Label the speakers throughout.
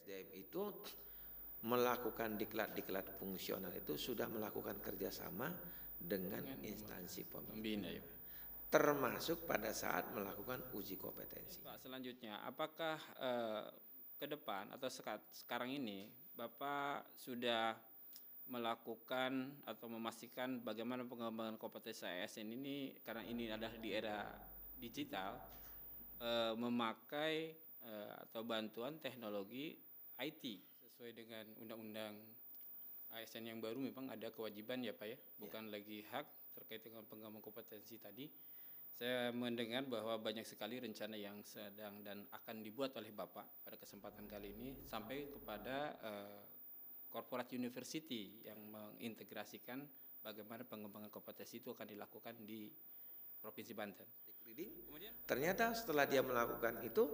Speaker 1: BPSDM itu melakukan diklat-diklat fungsional itu sudah melakukan kerjasama dengan instansi pembina, termasuk pada saat melakukan uji kompetensi.
Speaker 2: Pak, selanjutnya, apakah ke depan atau sekarang ini Bapak sudah melakukan atau memastikan bagaimana pengembangan kompetensi ASN ini, karena ini adalah di era digital, memakai atau bantuan teknologi IT sesuai dengan undang-undang ASN yang baru. Memang ada kewajiban ya Pak ya, bukan lagi hak terkait dengan pengembangan kompetensi tadi. Saya mendengar bahwa banyak sekali rencana yang sedang dan akan dibuat oleh Bapak pada kesempatan kali ini, sampai kepada corporate university yang mengintegrasikan bagaimana pengembangan kompetensi itu akan dilakukan di Provinsi Banten.
Speaker 1: Kemudian ternyata setelah dia melakukan itu,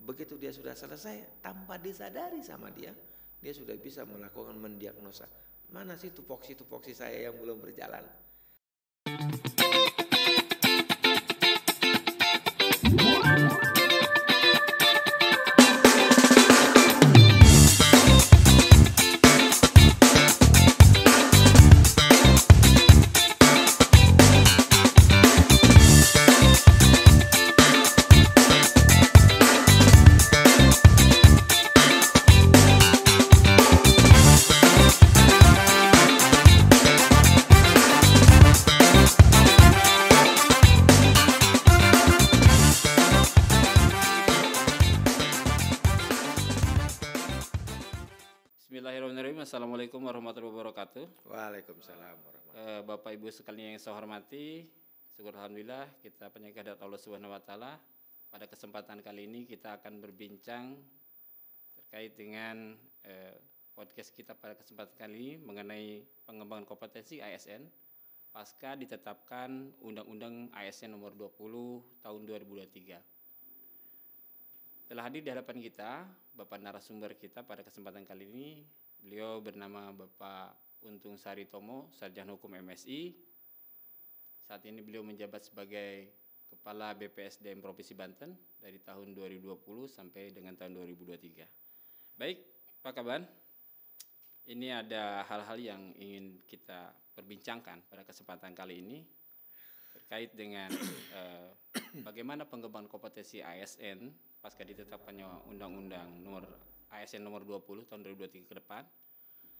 Speaker 1: begitu dia sudah selesai, tanpa disadari sama dia sudah bisa melakukan mendiagnosa mana sih tupoksi saya yang belum berjalan.
Speaker 2: Bismillahirrahmanirrahim. Assalamualaikum warahmatullahi wabarakatuh.
Speaker 1: Waalaikumsalam warahmatullahi wabarakatuh.
Speaker 2: Bapak Ibu sekalian yang saya hormati, syukur alhamdulillah kita panjatkan kehadirat Allah Subhanahu wa taala. Pada kesempatan kali ini kita akan berbincang terkait dengan podcast kita pada kesempatan kali ini mengenai pengembangan kompetensi ASN pasca ditetapkan Undang-Undang ASN nomor 20 tahun 2023. Telah hadir di hadapan kita Bapak narasumber kita pada kesempatan kali ini. Beliau bernama Bapak Untung Saritomo, Sarjana Hukum MSI. Saat ini beliau menjabat sebagai Kepala BPSDM Provinsi Banten dari tahun 2020 sampai dengan tahun 2023. Baik, Pak Kaban, ini ada hal-hal yang ingin kita perbincangkan pada kesempatan kali ini terkait dengan bagaimana pengembangan kompetensi ASN pasca ditetapkannya Undang-Undang nomor ASN nomor 20 tahun 2023 ke depan.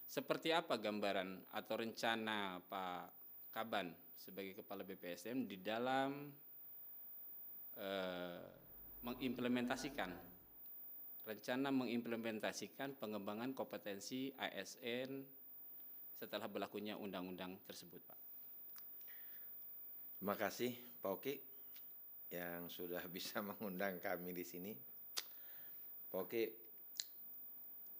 Speaker 2: Seperti apa gambaran atau rencana Pak Kaban sebagai Kepala BPSDM di dalam mengimplementasikan pengembangan kompetensi ASN setelah berlakunya undang-undang tersebut, Pak?
Speaker 1: Terima kasih Pak Oki yang sudah bisa mengundang kami di sini. Pak Oki,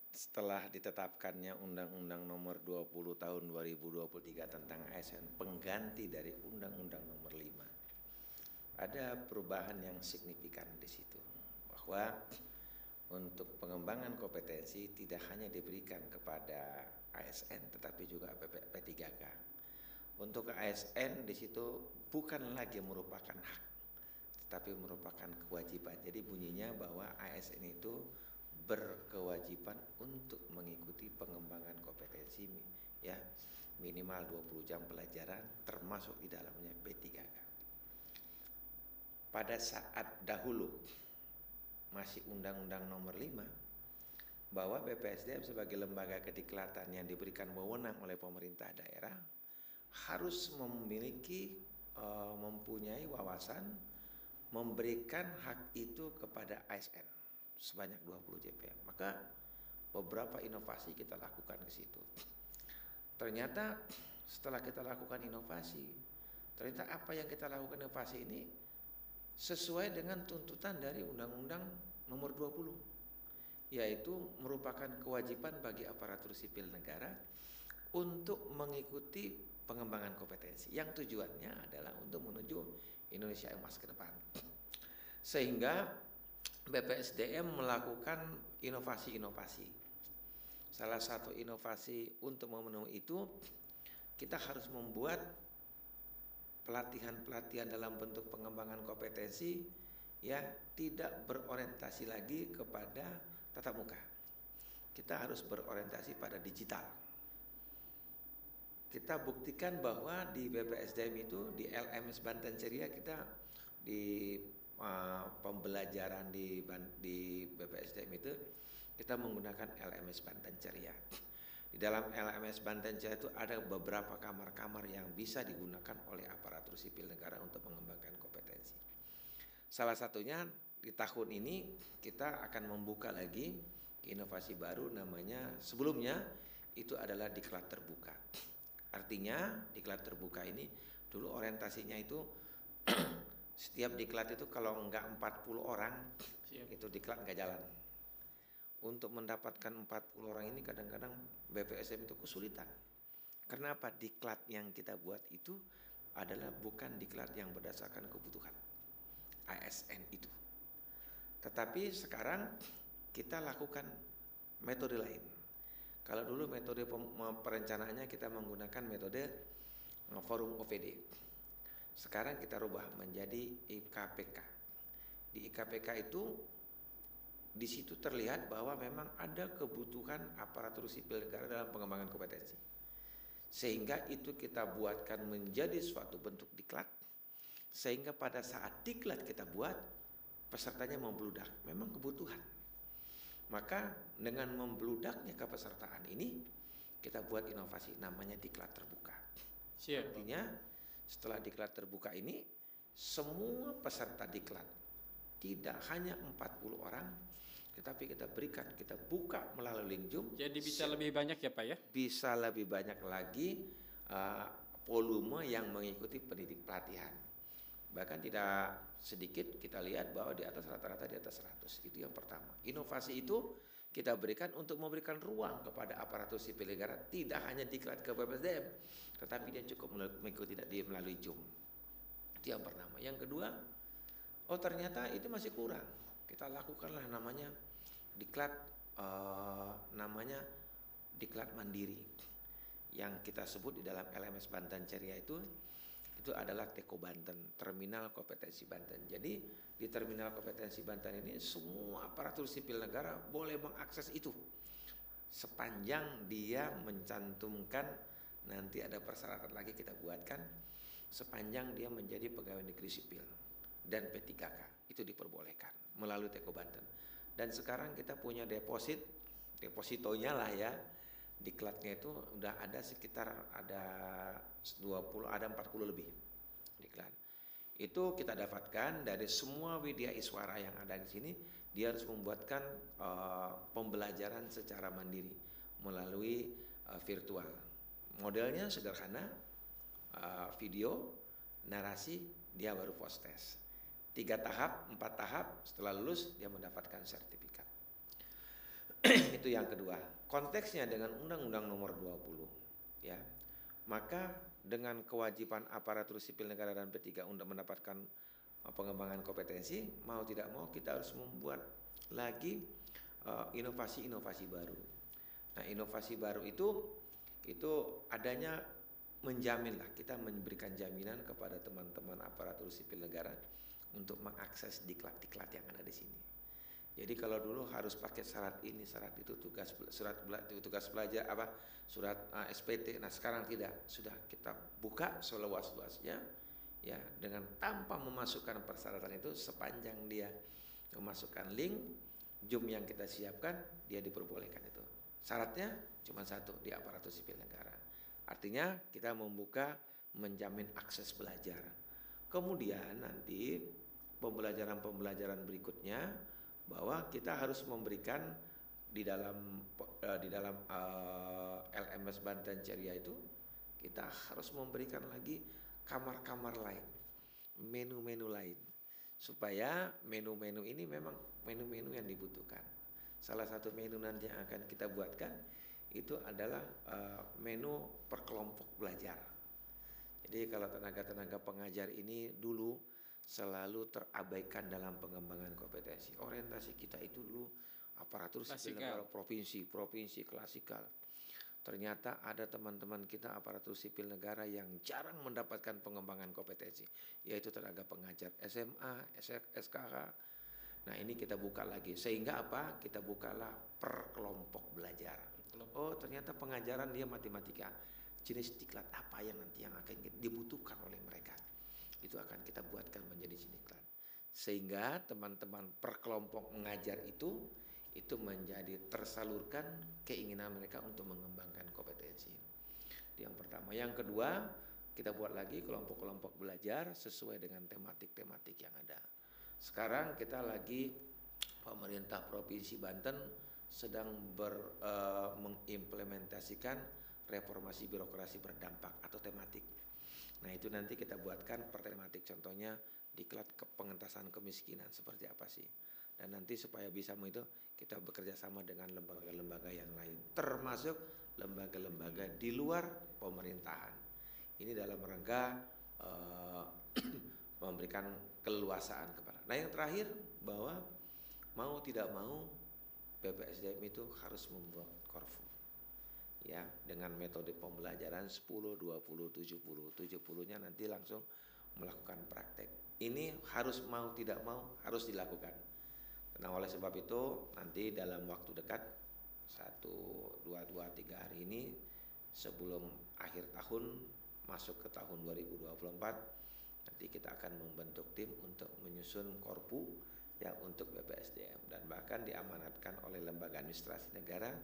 Speaker 1: setelah ditetapkannya Undang-Undang nomor 20 tahun 2023 tentang ASN, pengganti dari Undang-Undang nomor 5, ada perubahan yang signifikan di situ, bahwa untuk pengembangan kompetensi tidak hanya diberikan kepada ASN tetapi juga P3K. Untuk ASN di situ bukan lagi merupakan hak, tetapi merupakan kewajiban. Jadi bunyinya bahwa ASN itu berkewajiban untuk mengikuti pengembangan kompetensi ya, minimal 20 jam pelajaran termasuk di dalamnya P3K. Pada saat dahulu masih Undang-Undang nomor 5, bahwa BPSDM sebagai lembaga kediklatan yang diberikan wewenang oleh pemerintah daerah harus mempunyai wawasan memberikan hak itu kepada ASN sebanyak 20 JPM. Maka beberapa inovasi kita lakukan ke situ. Ternyata setelah kita lakukan inovasi, ternyata apa yang kita lakukan inovasi ini sesuai dengan tuntutan dari Undang-Undang nomor 20, yaitu merupakan kewajiban bagi aparatur sipil negara untuk mengikuti pengembangan kompetensi yang tujuannya adalah untuk menuju Indonesia Emas ke depan. Sehingga BPSDM melakukan inovasi-inovasi. Salah satu inovasi untuk memenuhi itu, kita harus membuat pelatihan-pelatihan dalam bentuk pengembangan kompetensi ya tidak berorientasi lagi kepada tatap muka. kita harus berorientasi pada digital. Kita buktikan bahwa di BPSDM itu, di LMS Banten Ceria kita di pembelajaran di BPSDM itu kita menggunakan LMS Banten Ceria. Di dalam LMS Banten Ceria itu ada beberapa kamar-kamar yang bisa digunakan oleh aparatur sipil negara untuk mengembangkan kompetensi. Salah satunya di tahun ini kita akan membuka lagi inovasi baru, namanya sebelumnya itu adalah diklat terbuka. Artinya diklat terbuka ini dulu orientasinya itu setiap diklat itu kalau enggak 40 orang itu diklat enggak jalan. Untuk mendapatkan 40 orang ini kadang-kadang BPSDM itu kesulitan. Kenapa? Diklat yang kita buat itu adalah bukan diklat yang berdasarkan kebutuhan ASN itu. Tetapi sekarang kita lakukan metode lain. Kalau dulu metode perencanaannya kita menggunakan metode forum OVD. Sekarang kita rubah menjadi IKPK. Di IKPK itu di situ terlihat bahwa memang ada kebutuhan aparatur sipil negara dalam pengembangan kompetensi. Sehingga itu kita buatkan menjadi suatu bentuk diklat. Sehingga pada saat diklat kita buat, pesertanya membludak. Memang kebutuhan. Maka dengan membludaknya kepesertaan ini kita buat inovasi namanya diklat terbuka. Artinya setelah diklat terbuka ini semua peserta diklat tidak hanya 40 orang tetapi kita berikan, kita buka melalui link Zoom.
Speaker 2: Jadi bisa lebih banyak ya Pak ya?
Speaker 1: Bisa lebih banyak lagi volume yang mengikuti pendidik pelatihan. Bahkan tidak sedikit kita lihat bahwa di atas rata-rata di atas 100. Itu yang pertama. Inovasi itu kita berikan untuk memberikan ruang kepada aparatur sipil negara tidak hanya diklat ke BPSDM, tetapi dia cukup mengikuti dia melalui Zoom. Itu yang pertama. Yang kedua, ternyata itu masih kurang. Kita lakukanlah namanya diklat mandiri. Yang kita sebut di dalam LMS Banten Ceria itu adalah Teko Banten, Terminal Kompetensi Banten. Jadi di Terminal Kompetensi Banten ini semua aparatur sipil negara boleh mengakses itu. Sepanjang dia mencantumkan, nanti ada persyaratan lagi kita buatkan, sepanjang dia menjadi pegawai negeri sipil dan P3K, itu diperbolehkan melalui Teko Banten. Dan sekarang kita punya depositonya lah ya. Diklatnya itu udah ada sekitar ada 40 lebih diklat. Itu kita dapatkan dari semua widya iswara yang ada di sini, dia harus membuatkan pembelajaran secara mandiri melalui virtual. Modelnya sederhana, video, narasi, dia baru post test. 3 tahap, 4 tahap, setelah lulus dia mendapatkan sertifikat. Itu yang kedua. Konteksnya dengan Undang-Undang Nomor 20 ya. Maka dengan kewajiban aparatur sipil negara dan P3 untuk mendapatkan pengembangan kompetensi, mau tidak mau kita harus membuat lagi inovasi-inovasi baru. Nah, inovasi baru itu adanya menjaminlah, kita memberikan jaminan kepada teman-teman aparatur sipil negara untuk mengakses diklat-diklat yang ada di sini. Jadi kalau dulu harus pakai syarat ini, syarat itu, tugas belajar surat SPT. Nah sekarang tidak, sudah kita buka seluas-luasnya ya, dengan tanpa memasukkan persyaratan itu, sepanjang dia memasukkan link Zoom yang kita siapkan, dia diperbolehkan itu. Syaratnya cuma satu, di aparatur sipil negara. Artinya kita membuka, menjamin akses belajar. Kemudian nanti pembelajaran berikutnya bahwa kita harus memberikan di dalam LMS Banten Ceria itu, kita harus memberikan lagi kamar-kamar lain, menu-menu lain, supaya menu-menu ini memang menu-menu yang dibutuhkan. Salah satu menu nanti yang akan kita buatkan itu adalah menu per kelompok belajar. Jadi kalau tenaga-tenaga pengajar ini dulu selalu terabaikan dalam pengembangan kompetensi. Orientasi kita itu dulu aparatur sipil negara provinsi klasikal. Ternyata ada teman-teman kita aparatur sipil negara yang jarang mendapatkan pengembangan kompetensi, yaitu tenaga pengajar SMA, SKH. Nah ini kita buka lagi, sehingga apa? Kita bukalah per kelompok belajar. Oh ternyata pengajaran dia matematika, jenis diklat apa yang nanti yang akan dibutuhkan oleh mereka, itu akan kita buatkan menjadi jenis diklat, sehingga teman-teman per kelompok mengajar itu menjadi tersalurkan keinginan mereka untuk mengembangkan kompetensi. Itu yang pertama. Yang kedua, kita buat lagi kelompok-kelompok belajar sesuai dengan tematik-tematik yang ada. Sekarang kita lagi, pemerintah Provinsi Banten sedang mengimplementasikan reformasi birokrasi berdampak atau tematik. Nah itu nanti kita buatkan per tematik, contohnya diklat pengentasan kemiskinan seperti apa sih. Dan nanti supaya bisa itu kita bekerja sama dengan lembaga-lembaga yang lain, termasuk lembaga-lembaga di luar pemerintahan. Ini dalam rangka memberikan keleluasaan kepada. Nah yang terakhir, bahwa mau tidak mau BPSDM itu harus membuat korfu. Ya, dengan metode pembelajaran 10, 20, 70. 70-nya nanti langsung melakukan praktek. Ini harus mau tidak mau harus dilakukan. Nah oleh sebab itu nanti dalam waktu dekat 1, 2, 3 hari ini sebelum akhir tahun masuk ke tahun 2024 nanti kita akan membentuk tim untuk menyusun korpu ya untuk BPSDM, dan bahkan diamanatkan oleh lembaga administrasi negara.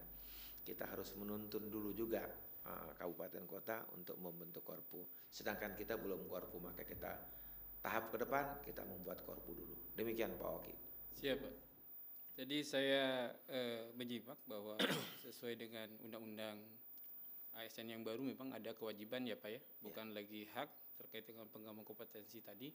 Speaker 1: Kita harus menuntun dulu juga kabupaten kota untuk membentuk korpu, sedangkan kita belum korpu, maka kita tahap ke depan kita membuat korpu dulu. Demikian Pak Oki.
Speaker 2: Siap Pak. Jadi saya menyimak bahwa sesuai dengan undang-undang ASN yang baru memang ada kewajiban ya Pak ya, bukan lagi hak terkait dengan pengembangan kompetensi tadi.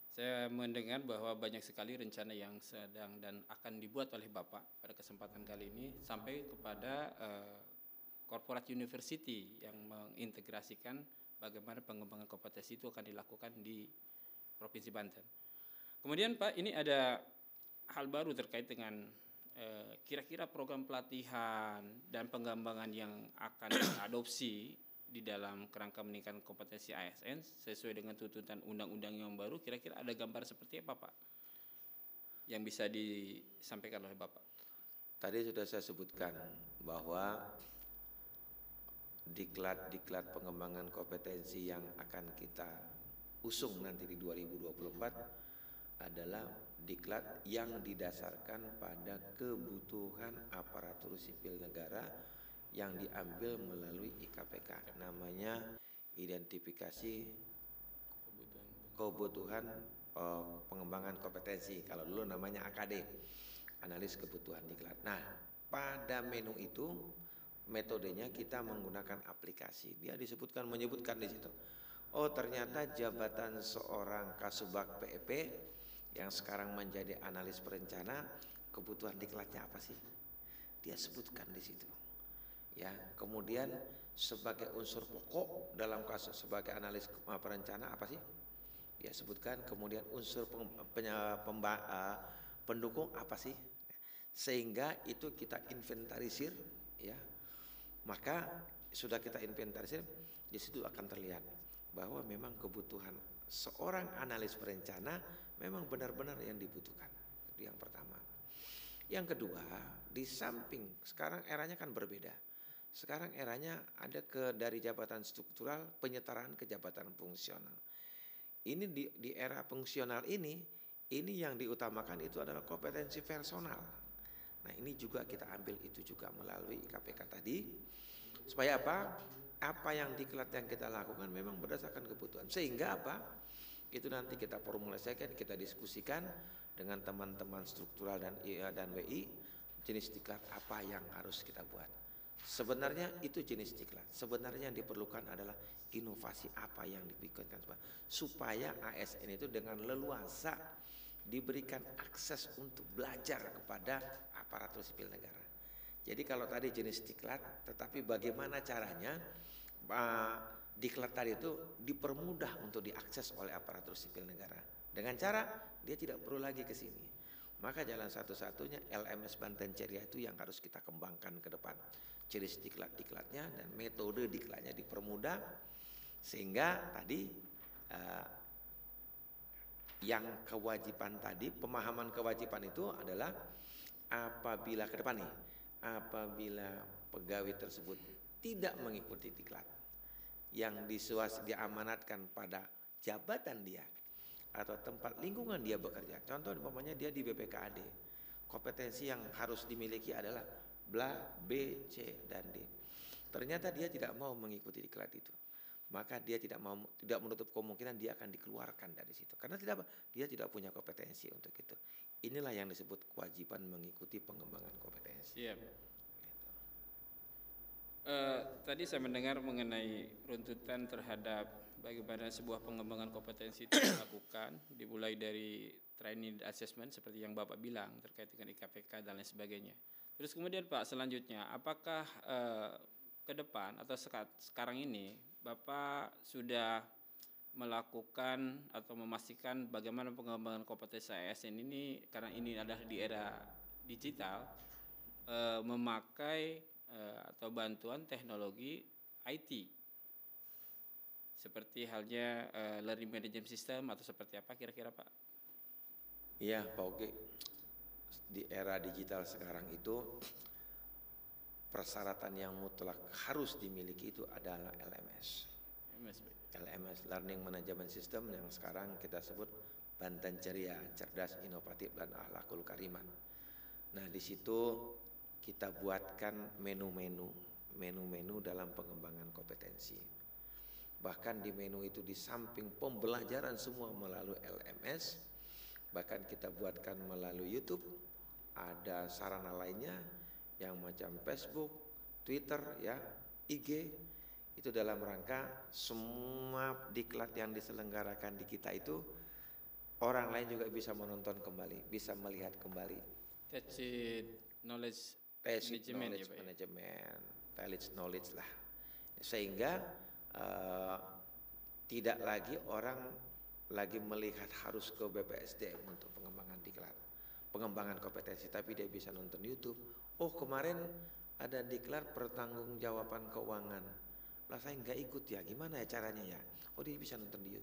Speaker 2: Saya mendengar bahwa banyak sekali rencana yang sedang dan akan dibuat oleh Bapak pada kesempatan kali ini sampai kepada corporate university yang mengintegrasikan bagaimana pengembangan kompetensi itu akan dilakukan di Provinsi Banten. Kemudian Pak, ini ada hal baru terkait dengan kira-kira program pelatihan dan pengembangan yang akan diadopsi di dalam kerangka meningkatkan kompetensi ASN sesuai dengan tuntutan undang-undang yang baru. Kira-kira ada gambar seperti apa Pak yang bisa disampaikan oleh Bapak?
Speaker 1: Tadi sudah saya sebutkan bahwa diklat pengembangan kompetensi yang akan kita usung nanti di 2024 adalah diklat yang didasarkan pada kebutuhan aparatur sipil negara yang diambil melalui IKPK, namanya identifikasi kebutuhan pengembangan kompetensi, kalau dulu namanya AKD, analis kebutuhan diklat. Nah pada menu itu metodenya kita menggunakan aplikasi. Dia menyebutkan di situ, oh ternyata jabatan seorang Kasubag PEP yang sekarang menjadi analis perencana, kebutuhan diklatnya apa sih? Dia sebutkan di situ. Ya, kemudian sebagai unsur pokok dalam kasus sebagai analis perencana apa sih? Dia sebutkan. Kemudian unsur pendukung apa sih? Sehingga itu kita inventarisir, ya. Maka sudah kita inventarisir, di situ akan terlihat bahwa memang kebutuhan seorang analis perencana memang benar-benar yang dibutuhkan. Itu yang pertama. Yang kedua, di samping sekarang eranya kan berbeda. Sekarang eranya ada dari jabatan struktural penyetaraan ke jabatan fungsional. Ini di era fungsional ini yang diutamakan itu adalah kompetensi personal. Nah ini juga kita ambil itu juga melalui IKPK tadi. Supaya apa? Apa yang diklat yang kita lakukan memang berdasarkan kebutuhan. Sehingga apa? Itu nanti kita formulasikan, kita diskusikan dengan teman-teman struktural dan WI, jenis diklat apa yang harus kita buat. Sebenarnya itu jenis diklat. Sebenarnya yang diperlukan adalah inovasi apa yang dipikirkan supaya ASN itu dengan leluasa diberikan akses untuk belajar kepada aparatur sipil negara. Jadi kalau tadi jenis diklat, tetapi bagaimana caranya diklat tadi itu dipermudah untuk diakses oleh aparatur sipil negara. Dengan cara dia tidak perlu lagi ke sini. Maka jalan satu-satunya LMS Banten Ceria itu yang harus kita kembangkan ke depan. Jenis diklat-diklatnya dan metode diklatnya dipermudah, sehingga tadi yang kewajiban tadi, pemahaman kewajiban itu adalah apabila ke depan nih apabila pegawai tersebut tidak mengikuti diklat yang diamanatkan pada jabatan dia atau tempat lingkungan dia bekerja. Contoh umpamanya dia di BPKAD, kompetensi yang harus dimiliki adalah bla, B, C, dan D. Ternyata dia tidak mau mengikuti diklat itu, maka dia tidak menutup kemungkinan dia akan dikeluarkan dari situ. Karena dia tidak punya kompetensi untuk itu. Inilah yang disebut kewajiban mengikuti pengembangan kompetensi.
Speaker 2: Siap. Tadi saya mendengar mengenai runtutan terhadap bagaimana sebuah pengembangan kompetensi itu dilakukan, dimulai dari training assessment seperti yang Bapak bilang terkait dengan IKPK dan lain sebagainya. Terus kemudian Pak, selanjutnya apakah ke depan atau sekarang ini Bapak sudah melakukan atau memastikan bagaimana pengembangan kompetensi ASN ini, karena ini adalah di era digital, memakai atau bantuan teknologi IT seperti halnya learning management system atau seperti apa kira-kira Pak?
Speaker 1: Iya Pak Oki, di era digital sekarang itu persyaratan yang mutlak harus dimiliki itu adalah LMS. LMS, Learning Management System, yang sekarang kita sebut Banten Ceria, cerdas, inovatif, dan akhlakul karimah. Nah di situ kita buatkan menu-menu dalam pengembangan kompetensi. Bahkan di menu itu di samping pembelajaran semua melalui LMS, bahkan kita buatkan melalui YouTube, ada sarana lainnya yang macam Facebook, Twitter, ya, IG, itu dalam rangka semua diklat yang diselenggarakan di kita itu orang lain juga bisa menonton kembali, bisa melihat kembali.
Speaker 2: Knowledge
Speaker 1: knowledge lah, sehingga tidak lagi orang lagi melihat harus ke BPSDM untuk pengembangan diklat, pengembangan kompetensi, tapi dia bisa nonton YouTube. Oh kemarin ada diklat pertanggungjawaban keuangan, lah saya nggak ikut ya, gimana ya caranya ya? Oh dia bisa nonton di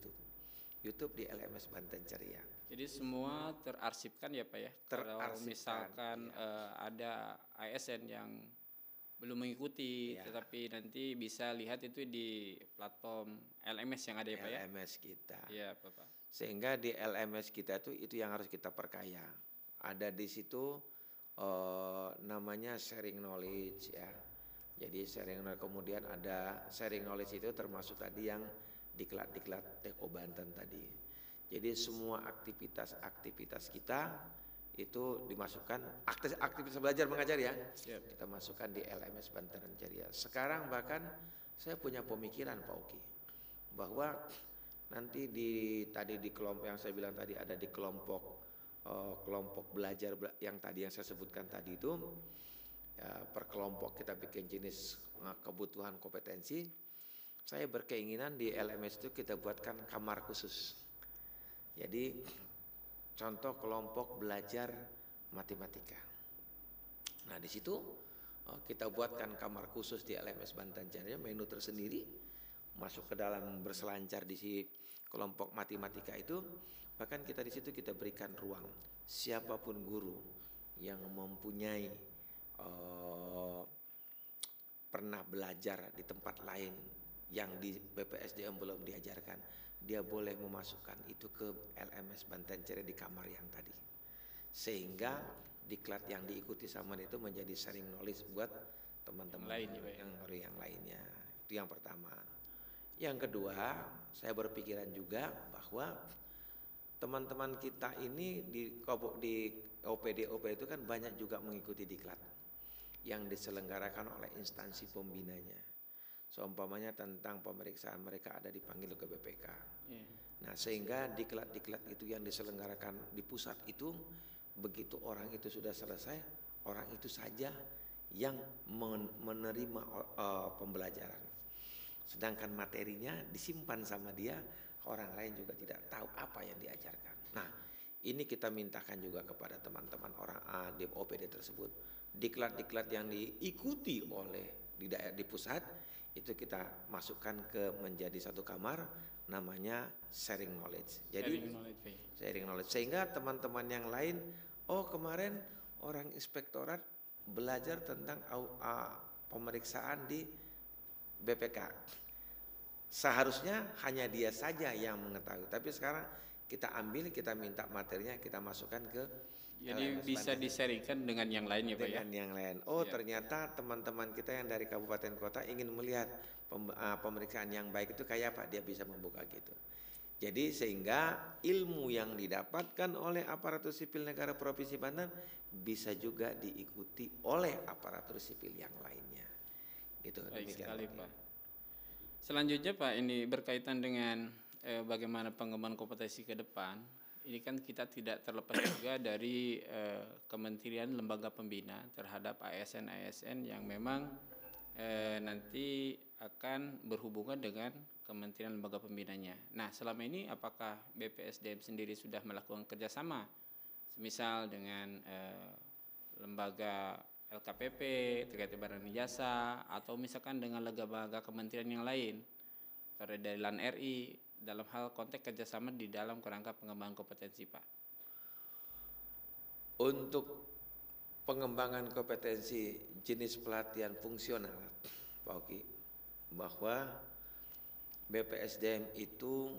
Speaker 1: YouTube di LMS Banten Ceria.
Speaker 2: Jadi semua terarsipkan ya Pak ya. Kalau misalkan ada ASN yang belum mengikuti, tetapi nanti bisa lihat itu di platform LMS yang ada ya Pak ya.
Speaker 1: LMS kita.
Speaker 2: Iya Bapak.
Speaker 1: Sehingga di LMS kita itu yang harus kita perkaya. Ada di situ namanya sharing knowledge ya. Jadi sharing knowledge, kemudian ada sharing knowledge itu termasuk tadi yang diklat Teko Banten tadi. Jadi semua aktivitas kita itu dimasukkan, aktivitas belajar mengajar ya, kita masukkan di LMS Banten Ceria. Sekarang bahkan saya punya pemikiran Pak Oki, bahwa nanti di kelompok yang saya bilang tadi ada di kelompok belajar yang saya sebutkan tadi itu, ya, per kelompok kita bikin jenis kebutuhan kompetensi. Saya berkeinginan di LMS itu kita buatkan kamar khusus. Jadi contoh kelompok belajar matematika. Nah di situ kita buatkan kamar khusus di LMS Banten Ceria, menu tersendiri, masuk ke dalam berselancar di si kelompok matematika itu. Bahkan kita di situ kita berikan ruang siapapun guru yang mempunyai pernah belajar di tempat lain yang di BPSDM belum diajarkan, dia boleh memasukkan itu ke LMS Banten Ceria di kamar yang tadi, sehingga diklat yang diikuti sama itu menjadi sharing knowledge buat teman-teman yang lainnya. Itu yang pertama. Yang kedua, saya berpikiran juga bahwa teman-teman kita ini di OPD itu kan banyak juga mengikuti diklat yang diselenggarakan oleh instansi pembinanya. Seumpamanya tentang pemeriksaan mereka ada dipanggil ke BPK. Nah sehingga diklat-diklat itu yang diselenggarakan di pusat itu, begitu orang itu sudah selesai, orang itu saja yang menerima pembelajaran. Sedangkan materinya disimpan sama dia, orang lain juga tidak tahu apa yang diajarkan. Nah ini kita mintakan juga kepada teman-teman orang di OPD tersebut, diklat-diklat yang diikuti oleh di pusat itu kita masukkan ke menjadi satu kamar, namanya sharing knowledge. Jadi sharing knowledge sehingga teman-teman yang lain, oh kemarin orang inspektorat belajar tentang pemeriksaan di BPK. Seharusnya hanya dia saja yang mengetahui, tapi sekarang kita ambil, kita minta materinya, kita masukkan ke
Speaker 2: Jadi bisa diseringkan dengan yang lain ya Pak ya?
Speaker 1: Dengan yang lain. Oh ternyata teman-teman kita yang dari kabupaten kota ingin melihat pemeriksaan yang baik itu kayak apa, dia bisa membuka gitu. Jadi sehingga ilmu yang didapatkan oleh aparatur sipil negara Provinsi Banten bisa juga diikuti oleh aparatur sipil yang lainnya. Gitu.
Speaker 2: Baik sekali Pak. Selanjutnya Pak, ini berkaitan dengan bagaimana pengembangan kompetensi ke depan. Ini kan kita tidak terlepas juga dari kementerian lembaga pembina terhadap ASN-ASN yang memang nanti akan berhubungan dengan kementerian lembaga pembinanya. Nah, selama ini apakah BPSDM sendiri sudah melakukan kerjasama, semisal dengan lembaga LKPP terkait barang dan jasa, atau misalkan dengan lembaga kementerian yang lain dari LAN RI dalam hal konteks kerjasama di dalam kerangka pengembangan kompetensi Pak?
Speaker 1: Untuk pengembangan kompetensi jenis pelatihan fungsional Pak Oki, bahwa BPSDM itu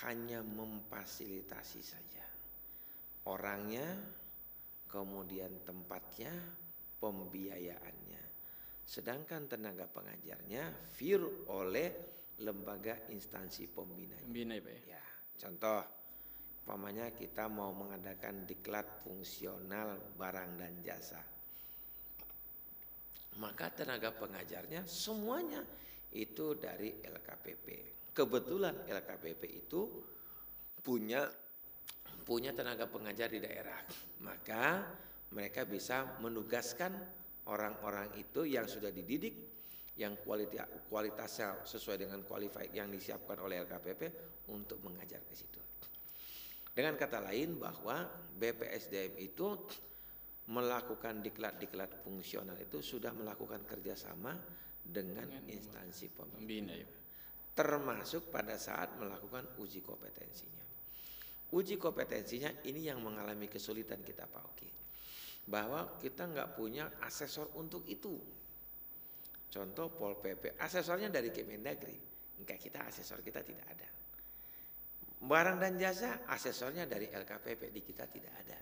Speaker 1: hanya memfasilitasi saja orangnya, kemudian tempatnya, pembiayaannya. Sedangkan tenaga pengajarnya pure oleh lembaga instansi pembina.
Speaker 2: Pembina Pak ya?
Speaker 1: Ya, contoh, umpamanya kita mau mengadakan diklat fungsional barang dan jasa, maka tenaga pengajarnya semuanya itu dari LKPP. Kebetulan LKPP itu punya tenaga pengajar di daerah, maka mereka bisa menugaskan orang-orang itu yang sudah dididik, yang kualitasnya sesuai dengan qualified yang disiapkan oleh LKPP untuk mengajar ke situ. Dengan kata lain bahwa BPSDM itu melakukan diklat-diklat fungsional itu sudah melakukan kerjasama dengan instansi pembina, termasuk pada saat melakukan uji kompetensinya. Uji kompetensinya ini yang mengalami kesulitan kita Pak Oki, bahwa kita nggak punya asesor untuk itu. Contoh Pol PP, asesornya dari Kemendagri, enggak, kita asesor kita tidak ada. Barang dan jasa asesornya dari LKPP, di kita tidak ada.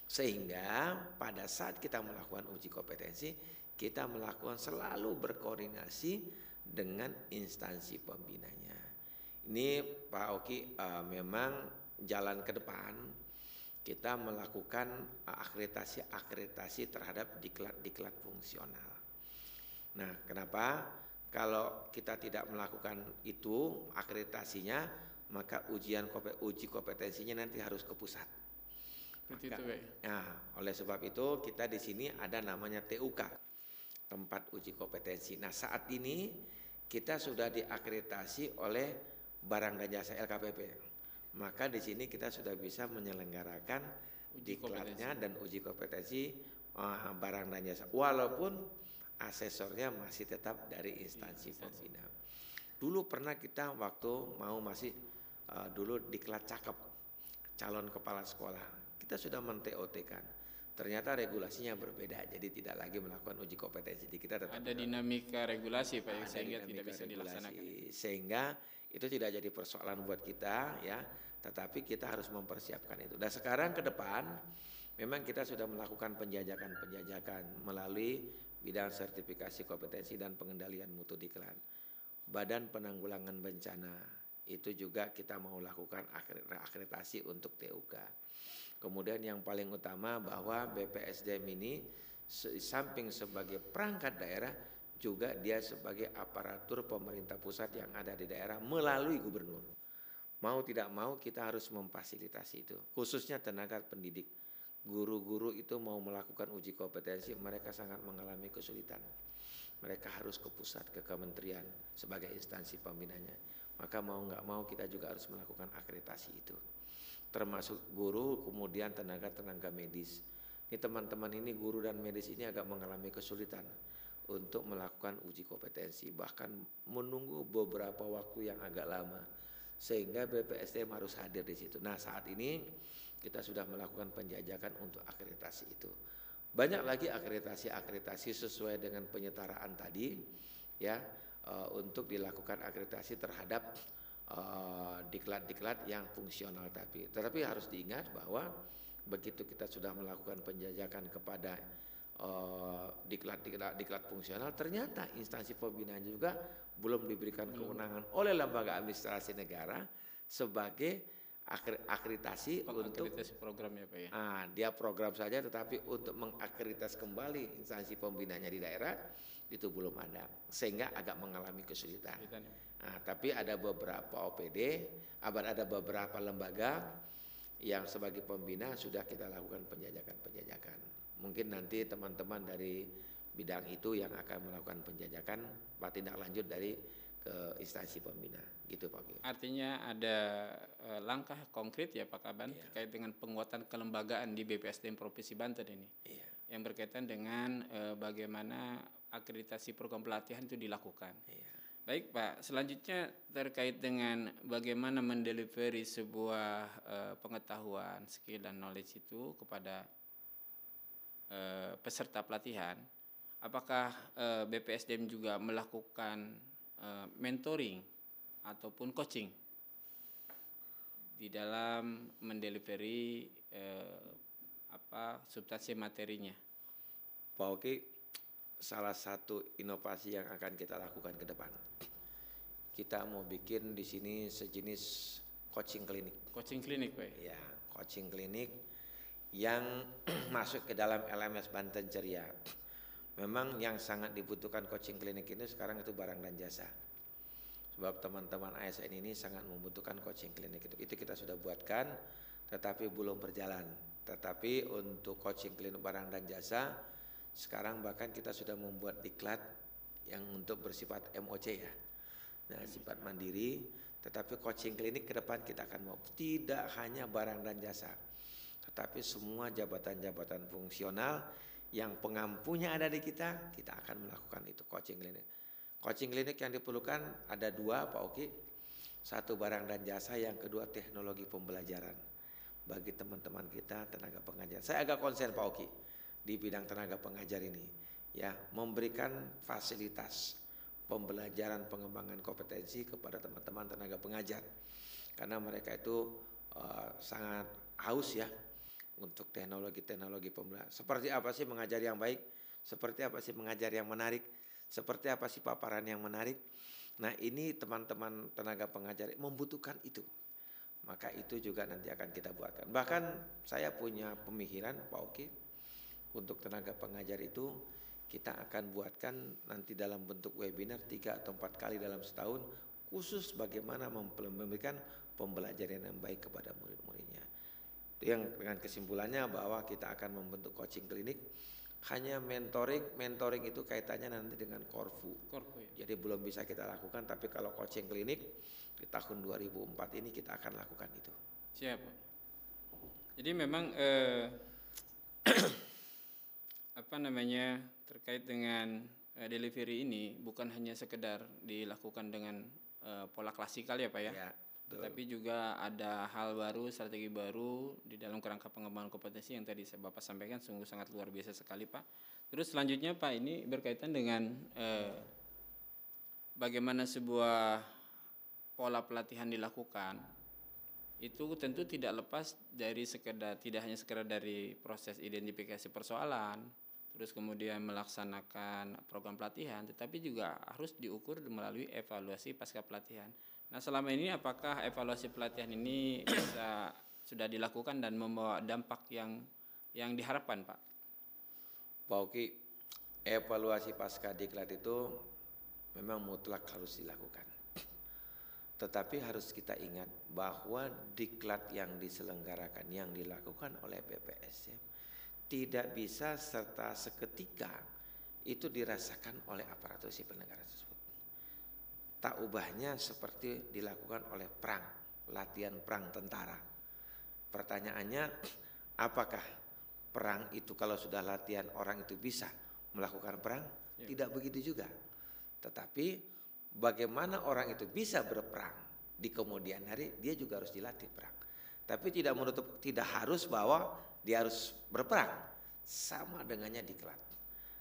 Speaker 1: Sehingga pada saat kita melakukan uji kompetensi, kita melakukan selalu berkoordinasi dengan instansi pembinanya. Ini Pak Oki memang jalan ke depan kita melakukan akreditasi terhadap diklat fungsional. Nah, kenapa? Kalau kita tidak melakukan itu akreditasinya, maka uji kompetensinya nanti harus ke pusat. Oleh sebab itu kita di sini ada namanya TUK, tempat uji kompetensi. Nah, saat ini kita sudah diakreditasi oleh barang dan jasa LKPP. Maka di sini kita sudah bisa menyelenggarakan diklatnya dan uji kompetensi barang dan jasa, walaupun asesornya masih tetap dari instansi pembina. Dulu pernah kita waktu mau masih dulu diklat cakep calon kepala sekolah, kita sudah men-TOT-kan. Ternyata regulasinya berbeda, jadi tidak lagi melakukan uji kompetensi. Kita tetap
Speaker 2: ada dinamika regulasi Pak, sehingga tidak bisa dilaksanakan.
Speaker 1: Sehingga itu tidak jadi persoalan buat kita ya, tetapi kita harus mempersiapkan itu. Dan sekarang ke depan memang kita sudah melakukan penjajakan melalui bidang sertifikasi kompetensi dan pengendalian mutu diklat. Badan Penanggulangan Bencana itu juga kita mau lakukan akreditasi untuk TUK. Kemudian yang paling utama bahwa BPSDM ini samping sebagai perangkat daerah, juga dia sebagai aparatur pemerintah pusat yang ada di daerah melalui gubernur. Mau tidak mau kita harus memfasilitasi itu, khususnya tenaga pendidik. Guru-guru itu mau melakukan uji kompetensi, mereka sangat mengalami kesulitan. Mereka harus ke pusat, ke kementerian sebagai instansi pembinanya. Maka mau nggak mau kita juga harus melakukan akreditasi itu. Termasuk guru, kemudian tenaga medis. Ini teman-teman ini guru dan medis ini agak mengalami kesulitan untuk melakukan uji kompetensi, bahkan menunggu beberapa waktu yang agak lama, sehingga BPSDM harus hadir di situ. Nah, saat ini kita sudah melakukan penjajakan untuk akreditasi itu. Banyak lagi akreditasi sesuai dengan penyetaraan tadi, ya, untuk dilakukan akreditasi terhadap diklat-diklat yang fungsional tetapi harus diingat bahwa begitu kita sudah melakukan penjajakan kepada diklat fungsional, ternyata instansi pembinaan juga belum diberikan kewenangan oleh lembaga administrasi negara sebagai akreditasi untuk
Speaker 2: program ya Pak ya.
Speaker 1: Dia program saja, tetapi untuk mengakreditasi kembali instansi pembinaannya di daerah itu belum ada, sehingga agak mengalami kesulitan. Tapi ada beberapa OPD, ada beberapa lembaga yang sebagai pembina sudah kita lakukan penjajakan. Mungkin nanti teman-teman dari bidang itu yang akan melakukan penjajakan, tindak lanjut dari ke instansi pembina, gitu Pak Bik.
Speaker 2: Artinya ada langkah konkret ya Pak Kaban terkait dengan penguatan kelembagaan di BPSDM Provinsi Banten ini, yang berkaitan dengan bagaimana akreditasi program pelatihan itu dilakukan. Baik Pak, selanjutnya terkait dengan bagaimana mendelivery sebuah pengetahuan, skill dan knowledge itu kepada peserta pelatihan. Apakah BPSDM juga melakukan mentoring ataupun coaching di dalam mendelivery substansi materinya?
Speaker 1: Pak Oki, salah satu inovasi yang akan kita lakukan ke depan, kita mau bikin di sini sejenis coaching klinik.
Speaker 2: Coaching klinik, Pak?
Speaker 1: Ya, coaching klinik yang masuk ke dalam LMS Banten Ceria. Memang yang sangat dibutuhkan coaching klinik ini sekarang itu barang dan jasa. Sebab teman-teman ASN ini sangat membutuhkan coaching klinik itu. Itu kita sudah buatkan, tetapi belum berjalan. Tetapi untuk coaching klinik barang dan jasa, sekarang bahkan kita sudah membuat diklat yang untuk bersifat MOC ya. Nah, sifat mandiri, tetapi coaching klinik ke depan kita akan mau tidak hanya barang dan jasa, tetapi semua jabatan-jabatan fungsional yang pengampunya ada di kita akan melakukan itu coaching klinik. Coaching klinik yang diperlukan ada dua Pak Oki, satu barang dan jasa, yang kedua teknologi pembelajaran bagi teman-teman kita tenaga pengajar. Saya agak konsen Pak Oki di bidang tenaga pengajar ini, ya, memberikan fasilitas pembelajaran pengembangan kompetensi kepada teman-teman tenaga pengajar, karena mereka itu sangat haus ya untuk teknologi pembelajaran. Seperti apa sih mengajar yang baik? Seperti apa sih mengajar yang menarik? Seperti apa sih paparan yang menarik? Nah, ini teman-teman tenaga pengajar membutuhkan itu. Maka itu juga nanti akan kita buatkan. Bahkan saya punya pemikiran Pak Oki, untuk tenaga pengajar itu kita akan buatkan nanti dalam bentuk webinar 3 atau 4 kali dalam setahun, khusus bagaimana memberikan pembelajaran yang baik kepada murid-muridnya. Yang dengan kesimpulannya bahwa kita akan membentuk coaching klinik. Hanya mentoring itu kaitannya nanti dengan Korfu ya. Jadi belum bisa kita lakukan, tapi kalau coaching klinik di tahun 2004 ini kita akan lakukan itu.
Speaker 2: Siap. Jadi memang terkait dengan delivery ini bukan hanya sekedar dilakukan dengan pola klasikal ya Pak ya. Ya. Tapi juga ada hal baru, strategi baru di dalam kerangka pengembangan kompetensi yang tadi Bapak sampaikan, sungguh sangat luar biasa sekali Pak. Terus selanjutnya Pak, ini berkaitan dengan bagaimana sebuah pola pelatihan dilakukan. Itu tentu tidak lepas dari tidak hanya sekedar dari proses identifikasi persoalan, terus kemudian melaksanakan program pelatihan, tetapi juga harus diukur melalui evaluasi pasca pelatihan. Nah, selama ini apakah evaluasi pelatihan ini sudah dilakukan dan membawa dampak yang diharapkan, Pak?
Speaker 1: Pak Oki, evaluasi pasca diklat itu memang mutlak harus dilakukan. Tetapi harus kita ingat bahwa diklat yang diselenggarakan, yang dilakukan oleh BPSDM tidak bisa serta seketika itu dirasakan oleh aparatur sipil negara tersebut. Tak ubahnya seperti dilakukan oleh perang, latihan perang tentara. Pertanyaannya, apakah perang itu kalau sudah latihan orang itu bisa melakukan perang? Ya. Tidak begitu juga. Tetapi bagaimana orang itu bisa berperang di kemudian hari, dia juga harus dilatih perang. Tapi tidak harus bahwa dia harus berperang. sama dengannya diklat.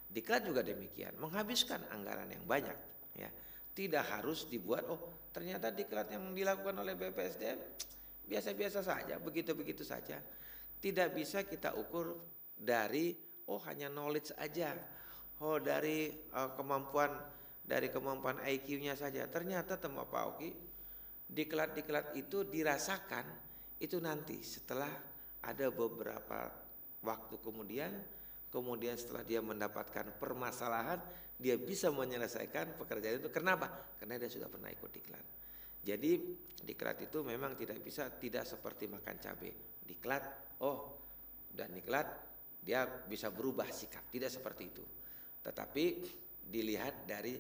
Speaker 1: Diklat juga demikian, menghabiskan anggaran yang banyak, ya. Tidak harus dibuat, oh ternyata diklat yang dilakukan oleh BPSDM biasa-biasa saja, begitu-begitu saja. Tidak bisa kita ukur dari hanya knowledge aja, dari kemampuan IQ-nya saja. Ternyata teman Pak Oki, diklat-diklat itu dirasakan itu nanti setelah ada beberapa waktu kemudian setelah dia mendapatkan permasalahan, dia bisa menyelesaikan pekerjaan itu. Kenapa? Karena dia sudah pernah ikut diklat. Jadi diklat itu memang tidak seperti makan cabai. Diklat, dan diklat dia bisa berubah sikap, tidak seperti itu. Tetapi dilihat dari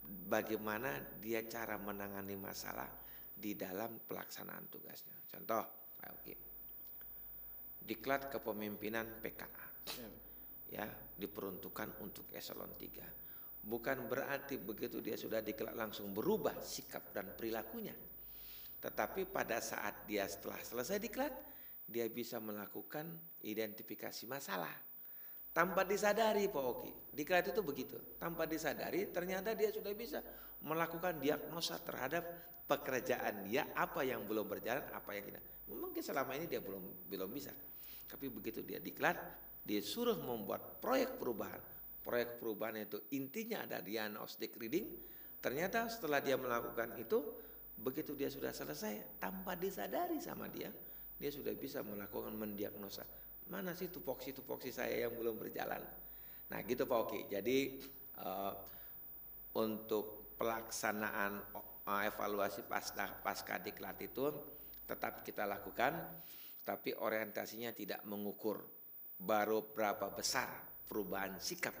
Speaker 1: bagaimana dia cara menangani masalah di dalam pelaksanaan tugasnya. Contoh, Pak Oki, diklat kepemimpinan PKA, ya, diperuntukkan untuk eselon 3. Bukan berarti begitu dia sudah diklat langsung berubah sikap dan perilakunya. Tetapi pada saat dia setelah selesai diklat, dia bisa melakukan identifikasi masalah. Tanpa disadari Pak Oki, diklat itu begitu. Tanpa disadari ternyata dia sudah bisa melakukan diagnosa terhadap pekerjaan dia, apa yang belum berjalan, apa yang tidak. Mungkin selama ini dia belum bisa. Tapi begitu dia diklat, dia suruh membuat proyek perubahan. Proyek perubahan itu intinya ada diagnostic reading. Ternyata setelah dia melakukan itu, begitu dia sudah selesai, tanpa disadari sama dia sudah bisa melakukan mendiagnosa. Mana sih tupoksi saya yang belum berjalan. Nah gitu Pak Oki. Jadi untuk pelaksanaan evaluasi pasca diklat itu tetap kita lakukan, tapi orientasinya tidak mengukur baru berapa besar perubahan sikap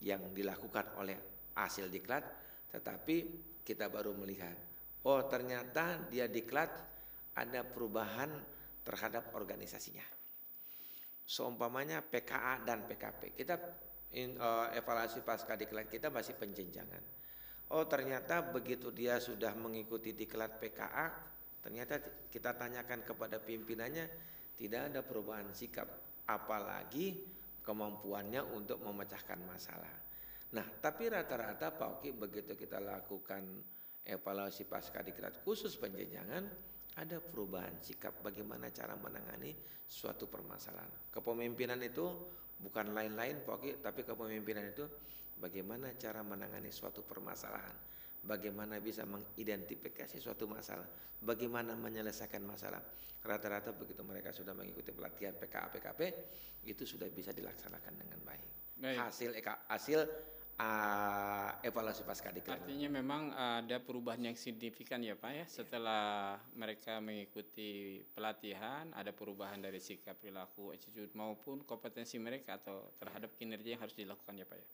Speaker 1: yang dilakukan oleh hasil diklat, tetapi kita baru melihat, ternyata dia diklat ada perubahan terhadap organisasinya. Seumpamanya PKA dan PKP, kita evaluasi pasca diklat kita masih penjenjangan. Ternyata begitu dia sudah mengikuti diklat PKA, ternyata kita tanyakan kepada pimpinannya tidak ada perubahan sikap, apalagi kemampuannya untuk memecahkan masalah. Nah, tapi rata-rata Pak Oki begitu kita lakukan evaluasi pasca diklat khusus penjenjangan, ada perubahan sikap bagaimana cara menangani suatu permasalahan. Kepemimpinan itu bukan lain-lain Pak Oki, tapi kepemimpinan itu bagaimana cara menangani suatu permasalahan, bagaimana bisa mengidentifikasi suatu masalah, bagaimana menyelesaikan masalah. Rata-rata begitu mereka sudah mengikuti pelatihan PKA PKP, itu sudah bisa dilaksanakan dengan baik. Hasil evaluasi pasca diklat.
Speaker 2: Artinya memang ada perubahan yang signifikan ya Pak ya, setelah mereka mengikuti pelatihan, ada perubahan dari sikap, perilaku, attitude maupun kompetensi mereka atau terhadap kinerja yang harus dilakukan ya Pak ya.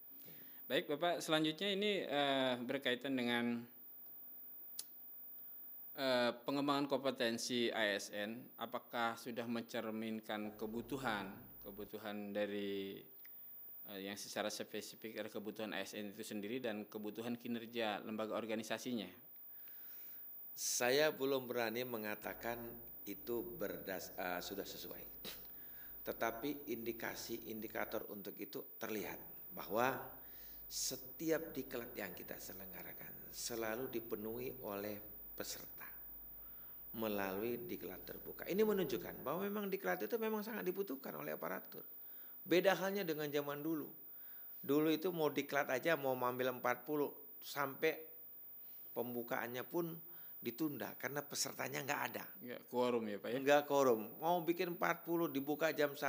Speaker 2: Baik Bapak, selanjutnya ini berkaitan dengan pengembangan kompetensi ASN. Apakah sudah mencerminkan kebutuhan dari yang secara spesifik ada kebutuhan ASN itu sendiri dan kebutuhan kinerja lembaga organisasinya?
Speaker 1: Saya belum berani mengatakan itu sudah sesuai. Tetapi indikator untuk itu terlihat bahwa setiap diklat yang kita selenggarakan selalu dipenuhi oleh peserta melalui diklat terbuka. Ini menunjukkan bahwa memang diklat itu memang sangat dibutuhkan oleh aparatur. Beda halnya dengan zaman dulu. Dulu itu mau diklat aja mau ambil 40 sampai pembukaannya pun ditunda karena pesertanya nggak ada.
Speaker 2: Nggak quorum ya Pak ya?
Speaker 1: Nggak quorum. Mau bikin 40 dibuka jam 1,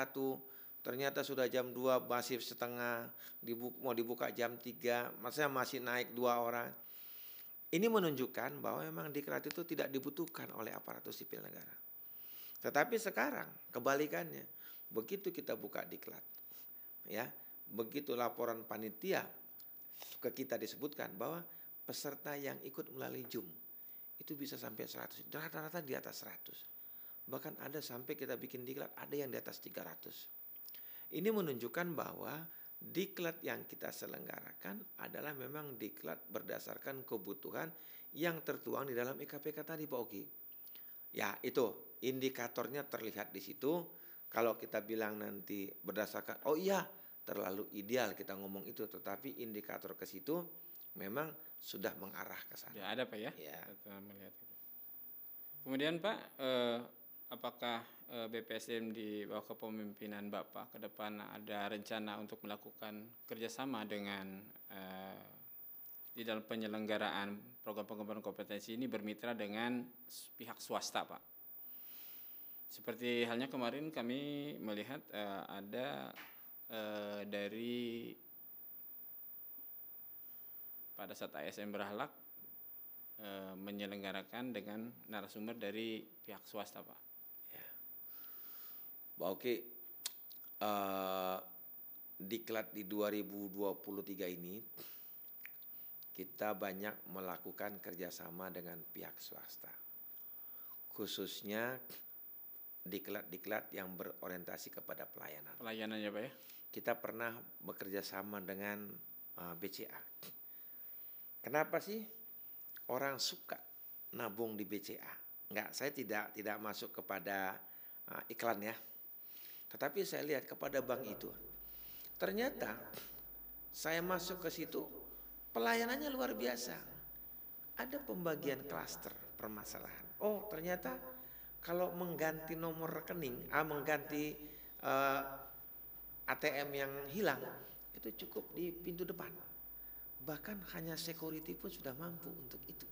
Speaker 1: ternyata sudah jam 2 masih setengah, mau dibuka jam 3, maksudnya masih naik 2 orang. Ini menunjukkan bahwa memang diklat itu tidak dibutuhkan oleh aparatur sipil negara. Tetapi sekarang kebalikannya, begitu kita buka diklat, ya, begitu laporan panitia ke kita disebutkan bahwa peserta yang ikut melalui Zoom itu bisa sampai 100, rata-rata di atas 100. Bahkan ada sampai kita bikin diklat ada yang di atas 300. Ini menunjukkan bahwa diklat yang kita selenggarakan adalah memang diklat berdasarkan kebutuhan yang tertuang di dalam IKPK tadi Pak Oki. Ya itu indikatornya terlihat di situ. Kalau kita bilang nanti berdasarkan, oh iya terlalu ideal kita ngomong itu, tetapi indikator ke situ memang sudah mengarah ke sana.
Speaker 2: Ya ada Pak ya.
Speaker 1: Ya.
Speaker 2: Kita melihat itu. Kemudian Pak, apakah BPSDM di bawah kepemimpinan Bapak ke depan ada rencana untuk melakukan kerjasama dengan di dalam penyelenggaraan program pengembangan kompetensi ini bermitra dengan pihak swasta Pak? Seperti halnya kemarin kami melihat ada dari pada saat ASN Berahlak menyelenggarakan dengan narasumber dari pihak swasta Pak.
Speaker 1: Ya. Pak Oki, diklat di 2023 ini kita banyak melakukan kerjasama dengan pihak swasta, khususnya diklat-diklat yang berorientasi kepada pelayanan.
Speaker 2: Pelayanannya Pak ya?
Speaker 1: Kita pernah bekerja sama dengan BCA. Kenapa sih orang suka nabung di BCA? Enggak, saya tidak masuk kepada iklan ya. Tetapi saya lihat kepada bank itu. Ternyata saya masuk ke situ, pelayanannya luar biasa. Ada pembagian klaster permasalahan. Oh, ternyata kalau mengganti nomor rekening, mengganti ATM yang hilang, itu cukup di pintu depan. Bahkan hanya security pun sudah mampu untuk itu.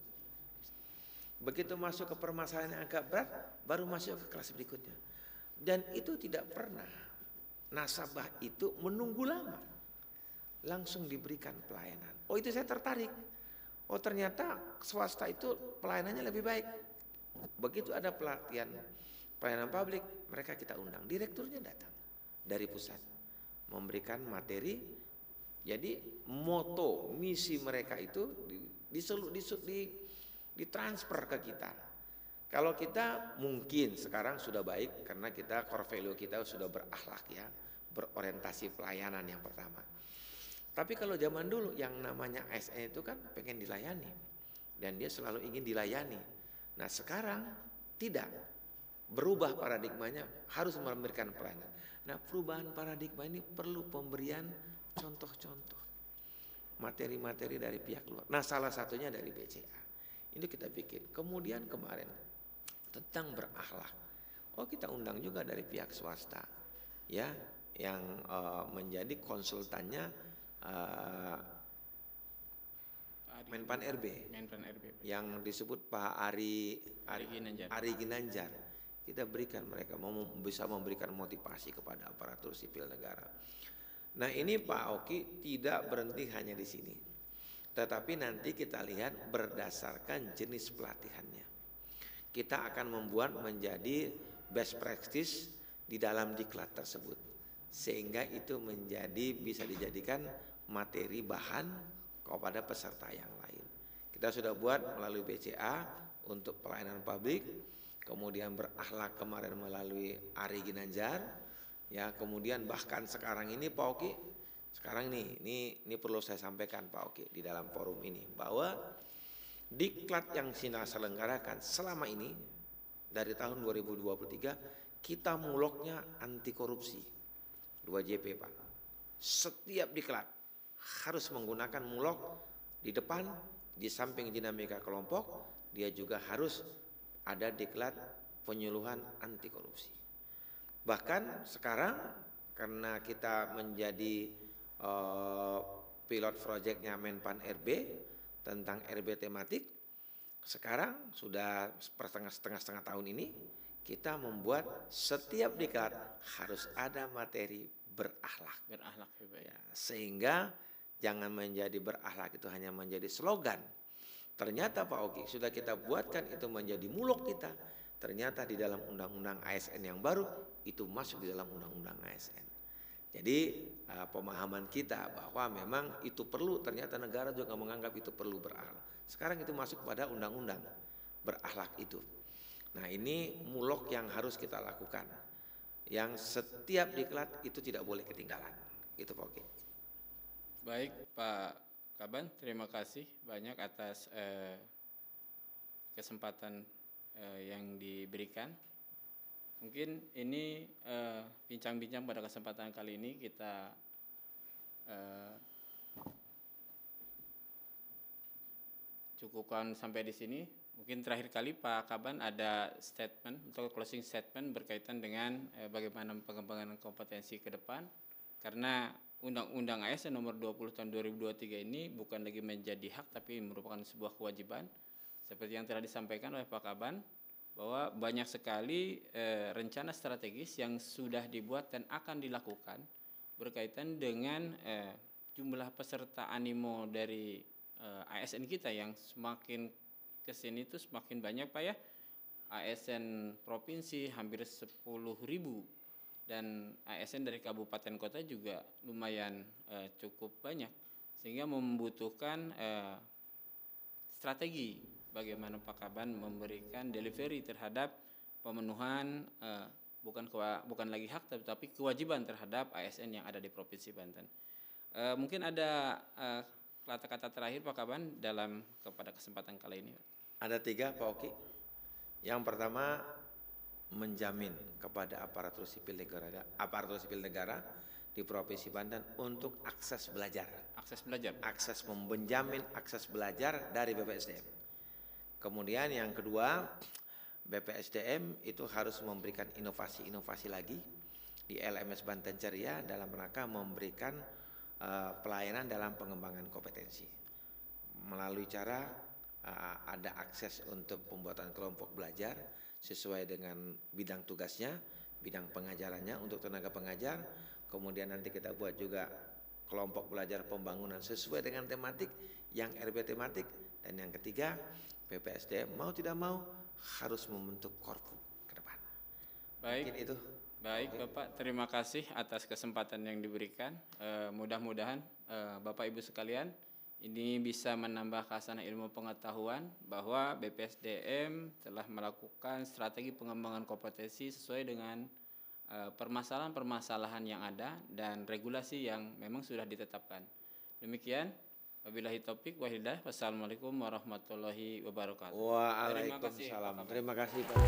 Speaker 1: Begitu masuk ke permasalahan yang agak berat, baru masuk ke kelas berikutnya. Dan itu tidak pernah nasabah itu menunggu lama, langsung diberikan pelayanan. Oh, itu saya tertarik. Oh, ternyata swasta itu pelayanannya lebih baik. Begitu ada pelatihan pelayanan publik, mereka kita undang, direkturnya datang dari pusat memberikan materi. Jadi moto misi mereka itu ditransfer ke kita. Kalau kita mungkin sekarang sudah baik karena kita core value kita sudah berakhlak ya, berorientasi pelayanan yang pertama. Tapi kalau zaman dulu yang namanya ASN itu kan pengen dilayani dan dia selalu ingin dilayani. Nah sekarang tidak, berubah paradigmanya, harus memberikan pelayanan. Nah perubahan paradigma ini perlu pemberian contoh-contoh, materi-materi dari pihak luar. Nah salah satunya dari BCA. Ini kita bikin. Kemudian kemarin tentang berakhlak. Oh kita undang juga dari pihak swasta, ya, yang menjadi konsultannya Menpan RB, yang disebut Pak Ari Ginanjar. Kita berikan mereka bisa memberikan motivasi kepada aparatur sipil negara. Nah ini Pak Oki tidak berhenti hanya di sini, tetapi nanti kita lihat berdasarkan jenis pelatihannya. Kita akan membuat menjadi best practice di dalam diklat tersebut, sehingga itu bisa dijadikan materi bahan kepada peserta yang lain. Kita sudah buat melalui BCA untuk pelayanan publik, kemudian berakhlak kemarin melalui Ari Ginanjar, ya, kemudian bahkan sekarang ini Pak Oki, sekarang ini perlu saya sampaikan Pak Oki di dalam forum ini, bahwa diklat yang Sina selenggarakan selama ini dari tahun 2023 kita muloknya anti korupsi 2JP Pak. Setiap diklat harus menggunakan mulok di depan, di samping dinamika kelompok, dia juga harus ada diklat penyuluhan anti korupsi. Bahkan sekarang karena kita menjadi pilot projectnya Menpan RB tentang RB tematik, sekarang sudah setengah tahun ini kita membuat setiap diklat harus ada materi berakhlak ya, sehingga jangan menjadi berakhlak itu hanya menjadi slogan. Ternyata Pak Oki sudah kita buatkan itu menjadi mulok kita. Ternyata di dalam undang-undang ASN yang baru itu masuk di dalam undang-undang ASN. Jadi pemahaman kita bahwa memang itu perlu, ternyata negara juga menganggap itu perlu berakhlak. Sekarang itu masuk pada undang-undang berakhlak itu. Nah ini mulok yang harus kita lakukan, yang setiap diklat itu tidak boleh ketinggalan. Itu Pak Oki.
Speaker 2: Baik Pak Kaban, terima kasih banyak atas kesempatan yang diberikan. Mungkin ini bincang-bincang pada kesempatan kali ini kita cukupkan sampai di sini. Mungkin terakhir kali Pak Kaban ada statement atau closing statement berkaitan dengan bagaimana pengembangan kompetensi ke depan, karena Undang-Undang ASN nomor 20 tahun 2023 ini bukan lagi menjadi hak tapi merupakan sebuah kewajiban. Seperti yang telah disampaikan oleh Pak Kaban, bahwa banyak sekali rencana strategis yang sudah dibuat dan akan dilakukan berkaitan dengan jumlah peserta animo dari ASN kita yang semakin kesini itu semakin banyak Pak ya. ASN provinsi hampir 10.000 dan ASN dari kabupaten kota juga lumayan cukup banyak, sehingga membutuhkan strategi bagaimana Pak Kaban memberikan delivery terhadap pemenuhan bukan lagi hak tetapi kewajiban terhadap ASN yang ada di Provinsi Banten. Mungkin ada kata-kata terakhir Pak Kaban kepada kesempatan kali ini.
Speaker 1: Ada 3 Pak Oki. Yang pertama, menjamin kepada aparatur sipil negara di Provinsi Banten untuk akses belajar. Menjamin akses belajar dari BPSDM. Kemudian yang kedua, BPSDM itu harus memberikan inovasi-inovasi lagi di LMS Banten Ceria dalam rangka memberikan pelayanan dalam pengembangan kompetensi. Melalui cara ada akses untuk pembuatan kelompok belajar sesuai dengan bidang tugasnya, bidang pengajarannya untuk tenaga pengajar. Kemudian nanti kita buat juga kelompok belajar pembangunan sesuai dengan tematik yang RB tematik. Dan yang ketiga, BPSDM mau tidak mau harus membentuk korpu ke depan.
Speaker 2: Baik.
Speaker 1: Mungkin itu.
Speaker 2: Baik Bapak, terima kasih atas kesempatan yang diberikan. Mudah-mudahan Bapak Ibu sekalian ini bisa menambah khasanah ilmu pengetahuan bahwa BPSDM telah melakukan strategi pengembangan kompetensi sesuai dengan permasalahan-permasalahan yang ada dan regulasi yang memang sudah ditetapkan. Demikian, wabillahi taufik wa hidayah. Wassalamualaikum warahmatullahi wabarakatuh.
Speaker 1: Waalaikumsalam. Terima kasih Pak.